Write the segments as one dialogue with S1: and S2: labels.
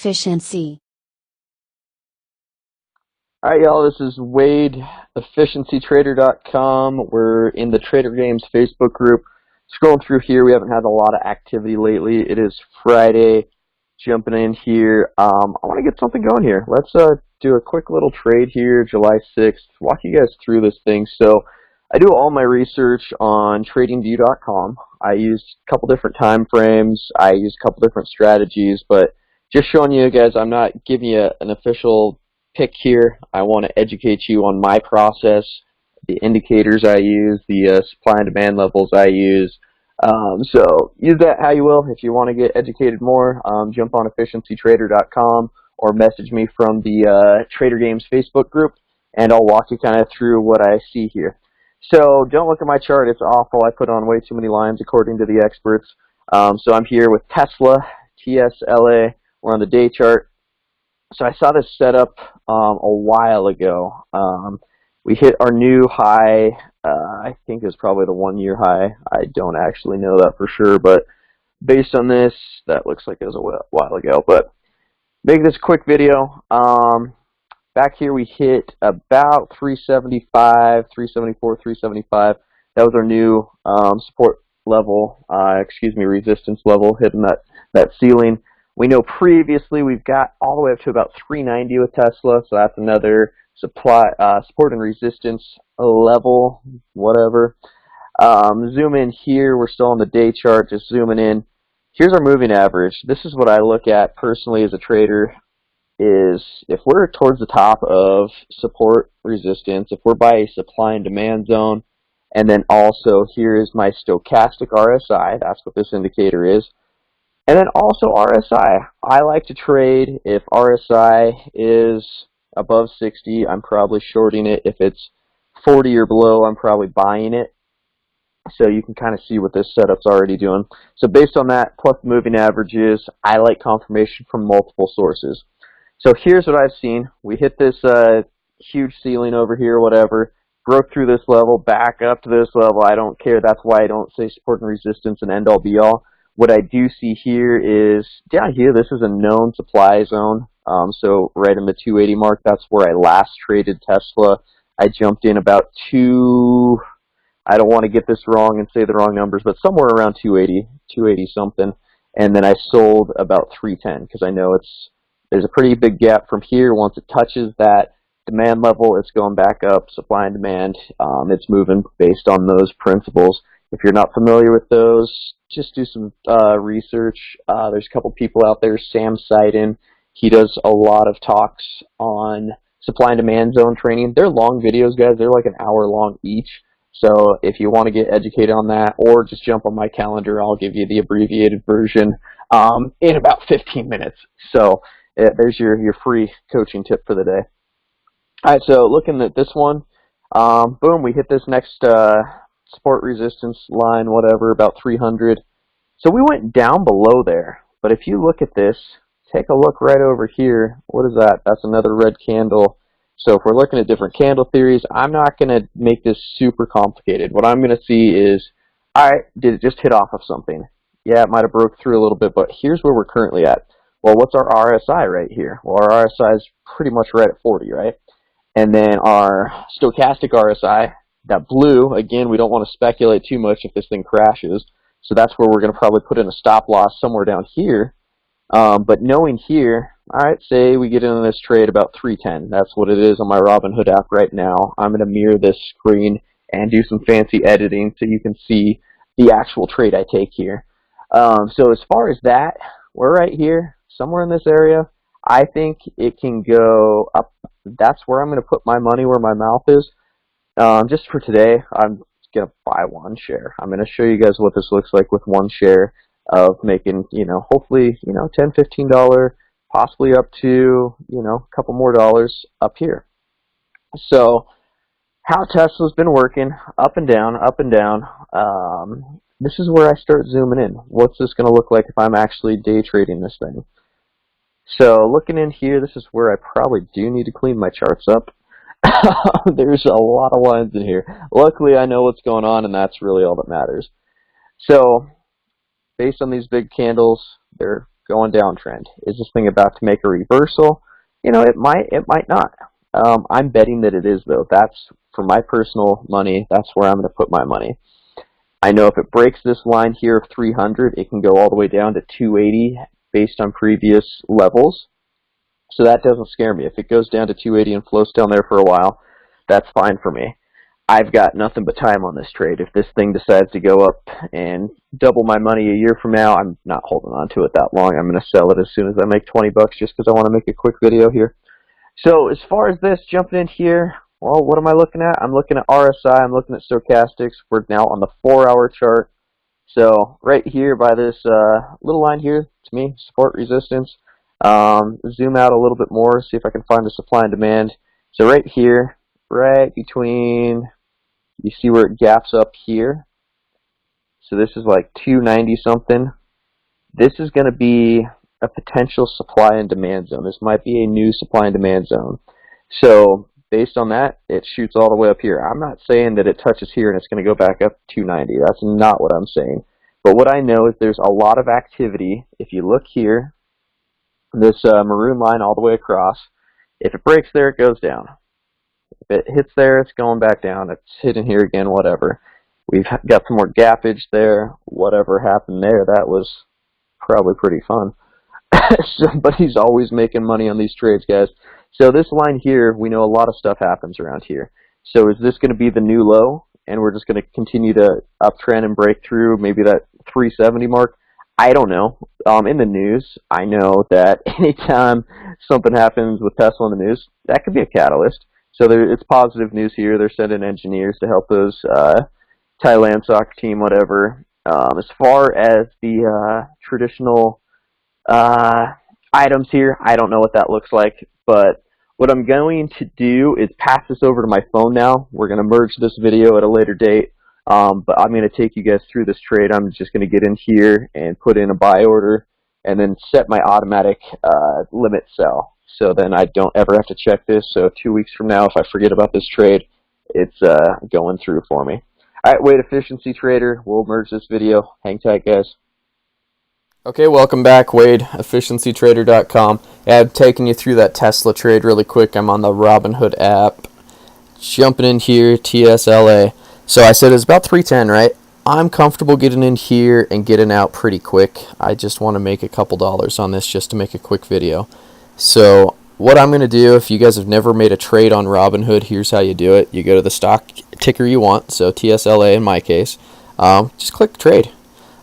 S1: efficiency.
S2: Alright, y'all, this is Wade, efficiencytrader.com. We're in the Trader Games Facebook group. Scrolling through here, we haven't had a lot of activity lately. It is Friday. Jumping in here. I want to get something going here. Let's do a quick little trade here, July 6th. Walk you guys through this thing. So I do all my research on tradingview.com. I use a couple different time frames. I use a couple different strategies, but just showing you guys, I'm not giving you an official pick here. I want to educate you on my process, the indicators I use, the supply and demand levels I use. So use that how you will. If you want to get educated more, jump on efficiencytrader.com or message me from the Trader Games Facebook group, and I'll walk you kind of through what I see here. So don't look at my chart. It's awful. I put on way too many lines according to the experts. So I'm here with Tesla, TSLA. We're on the day chart. So I saw this setup a while ago. We hit our new high. I think it's probably the 1-year high. I don't actually know that for sure, but based on this, that looks like it was a while ago. But make this quick video. Back here we hit about 375, 374, 375. That was our new support level, resistance level, hitting that ceiling. We know previously we've got all the way up to about 390 with Tesla, so that's another support and resistance level, whatever. Zoom in here. We're still on the day chart, just zooming in. Here's our moving average. This is what I look at personally as a trader, is if we're towards the top of support resistance, if we're by a supply and demand zone, and then also here is my stochastic RSI, that's what this indicator is. And then also RSI. I like to trade if RSI is above 60, I'm probably shorting it. If it's 40 or below, I'm probably buying it. So you can kind of see what this setup's already doing. So based on that, plus the moving averages, I like confirmation from multiple sources. So here's what I've seen. We hit this huge ceiling over here, whatever, broke through this level, back up to this level. I don't care. That's why I don't say support and resistance and end all be all. What I do see here is down here, this is a known supply zone. So right in the 280 mark, that's where I last traded Tesla. I jumped in about I don't want to get this wrong and say the wrong numbers, but somewhere around 280 something. And then I sold about 310 because I know there's a pretty big gap from here. Once it touches that demand level, it's going back up, supply and demand. It's moving based on those principles. If you're not familiar with those, just do some research. There's a couple people out there, Sam Seiden. He does a lot of talks on supply and demand zone trading. They're long videos, guys. They're like an hour long each. So if you want to get educated on that, or just jump on my calendar, I'll give you the abbreviated version in about 15 minutes. So there's your free coaching tip for the day. All right, so looking at this one, boom, we hit this next support resistance line, whatever, about 300. So we went down below there. But if you look at this, take a look right over here. What is that? That's another red candle. So if we're looking at different candle theories, I'm not going to make this super complicated. What I'm going to see is, all right, did it just hit off of something? Yeah, it might have broke through a little bit, but here's where we're currently at. Well, what's our RSI right here? Well, our RSI is pretty much right at 40, right? And then our stochastic RSI, that blue, again, we don't want to speculate too much if this thing crashes. So that's where we're going to probably put in a stop loss somewhere down here. But knowing here, all right, say we get into this trade about 310. That's what it is on my Robinhood app right now. I'm going to mirror this screen and do some fancy editing so you can see the actual trade I take here. So as far as that, we're right here, somewhere in this area. I think it can go up. That's where I'm going to put my money where my mouth is. Just for today, I'm going to buy one share. I'm going to show you guys what this looks like with one share of making, hopefully, $10, $15, possibly up to, a couple more dollars up here. So how Tesla's been working, up and down, up and down. This is where I start zooming in. What's this going to look like if I'm actually day trading this thing? So looking in here, this is where I probably do need to clean my charts up. There's a lot of lines in here. Luckily, I know what's going on, and that's really all that matters. So based on these big candles, they're going downtrend. Is this thing about to make a reversal? It might not. I'm betting that it is, though. That's, for my personal money, that's where I'm going to put my money. I know if it breaks this line here of 300, it can go all the way down to 280 based on previous levels. So that doesn't scare me. If it goes down to 280 and floats down there for a while, that's fine for me. I've got nothing but time on this trade. If this thing decides to go up and double my money a year from now, I'm not holding on to it that long. I'm going to sell it as soon as I make 20 bucks just because I want to make a quick video here. So as far as this, jumping in here, well, what am I looking at? I'm looking at RSI. I'm looking at stochastics. We're now on the 4-hour chart. So right here by this little line here, to me, support resistance. Zoom out a little bit more, see if I can find the supply and demand. So right here, right between, you see where it gaps up here. So this is like 290 something. This is going to be a potential supply and demand zone. This might be a new supply and demand zone. So based on that, it shoots all the way up here. I'm not saying that it touches here and it's going to go back up to 290. That's not what I'm saying. But what I know is there's a lot of activity. If you look here, this maroon line all the way across, if it breaks there, it goes down. If it hits there, it's going back down. It's hitting here again, whatever. We've got some more gappage there. Whatever happened there, that was probably pretty fun. Somebody's always making money on these trades, guys. So this line here, we know a lot of stuff happens around here. So is this going to be the new low, and we're just going to continue to uptrend and break through maybe that 370 mark? I don't know. In the news, I know that anytime something happens with Tesla in the news, that could be a catalyst. So it's positive news here. They're sending engineers to help those Thailand soccer team, whatever. As far as the traditional items here, I don't know what that looks like. But what I'm going to do is pass this over to my phone now. We're going to merge this video at a later date. But I'm going to take you guys through this trade. I'm just going to get in here and put in a buy order and then set my automatic limit sell. So then I don't ever have to check this. So 2 weeks from now, if I forget about this trade, it's going through for me. All right, Wade Efficiency Trader. We'll merge this video. Hang tight, guys.
S1: Okay, welcome back, Wade, EfficiencyTrader.com. I'm taking you through that Tesla trade really quick. I'm on the Robinhood app. Jumping in here, TSLA. So I said it's about 310, right? I'm comfortable getting in here and getting out pretty quick. I just want to make a couple dollars on this just to make a quick video. So what I'm going to do, if you guys have never made a trade on Robinhood, here's how you do it. You go to the stock ticker you want, so TSLA in my case. Just click trade.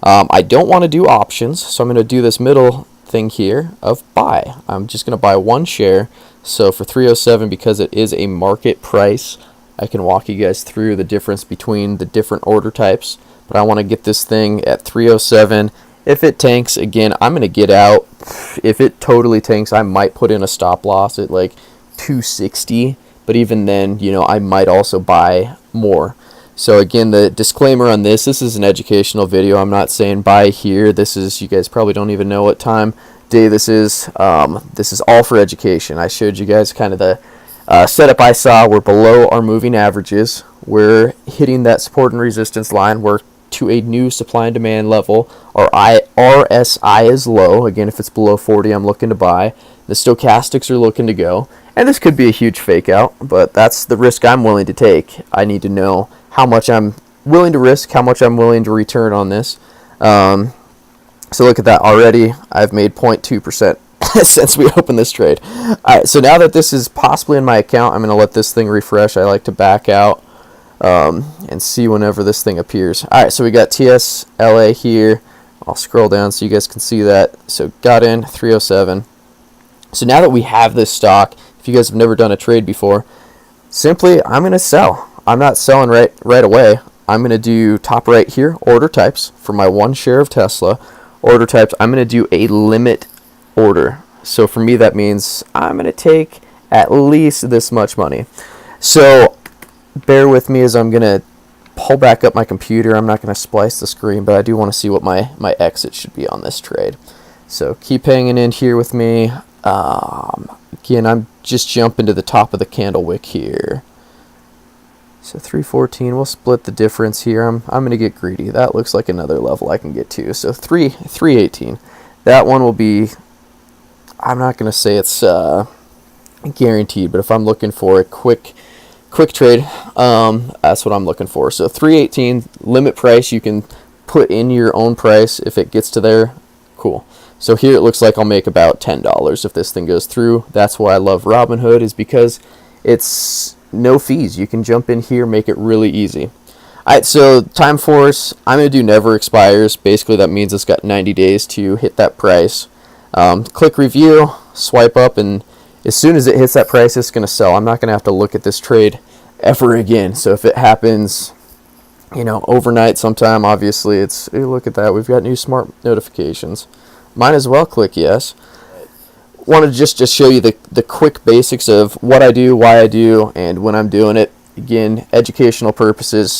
S1: I don't want to do options, so I'm going to do this middle thing here of buy. I'm just going to buy one share. So for 307, because it is a market price, I can walk you guys through the difference between the different order types. But I want to get this thing at 307. If it tanks, again, I'm going to get out. If it totally tanks, I might put in a stop loss at like 260. But even then, I might also buy more. So again, the disclaimer on this is an educational video. I'm not saying buy here. This is, you guys probably don't even know what time, day this is. This is all for education. I showed you guys kind of the setup I saw. We're below our moving averages. We're hitting that support and resistance line. We're to a new supply and demand level. Our RSI is low. Again, if it's below 40, I'm looking to buy. The stochastics are looking to go. And this could be a huge fake out, but that's the risk I'm willing to take. I need to know how much I'm willing to risk, how much I'm willing to return on this. So look at that already. I've made 0.2% since we opened this trade. All right, so now that this is possibly in my account, I'm going to let this thing refresh. I like to back out and see whenever this thing appears. All right, so we got TSLA here. I'll scroll down so you guys can see that. So got in 307. So now that we have this stock, if you guys have never done a trade before, simply I'm going to sell. I'm not selling right away. I'm going to do top right here, order types for my one share of Tesla. Order types, I'm going to do a limit order. So for me, that means I'm going to take at least this much money. So bear with me as I'm going to pull back up my computer. I'm not going to splice the screen, but I do want to see what my exit should be on this trade. So keep hanging in here with me. Again, I'm just jumping to the top of the candle wick here. So 314, we'll split the difference here. I'm going to get greedy. That looks like another level I can get to. So 318. that one will be, I'm not going to say it's guaranteed, but if I'm looking for a quick trade, that's what I'm looking for. So 318 limit price, you can put in your own price. If it gets to there, cool. So here it looks like I'll make about $10 if this thing goes through. That's why I love Robinhood, is because it's no fees. You can jump in here, make it really easy. Alright, so time force, I'm going to do never expires. Basically that means it's got 90 days to hit that price. Click review, swipe up, and as soon as it hits that price, it's going to sell. I'm not going to have to look at this trade ever again. So if it happens, overnight sometime, obviously it's, hey, look at that, we've got new smart notifications. Might as well click yes. Want to just show you the quick basics of what I do, why I do, and when I'm doing it. Again, educational purposes.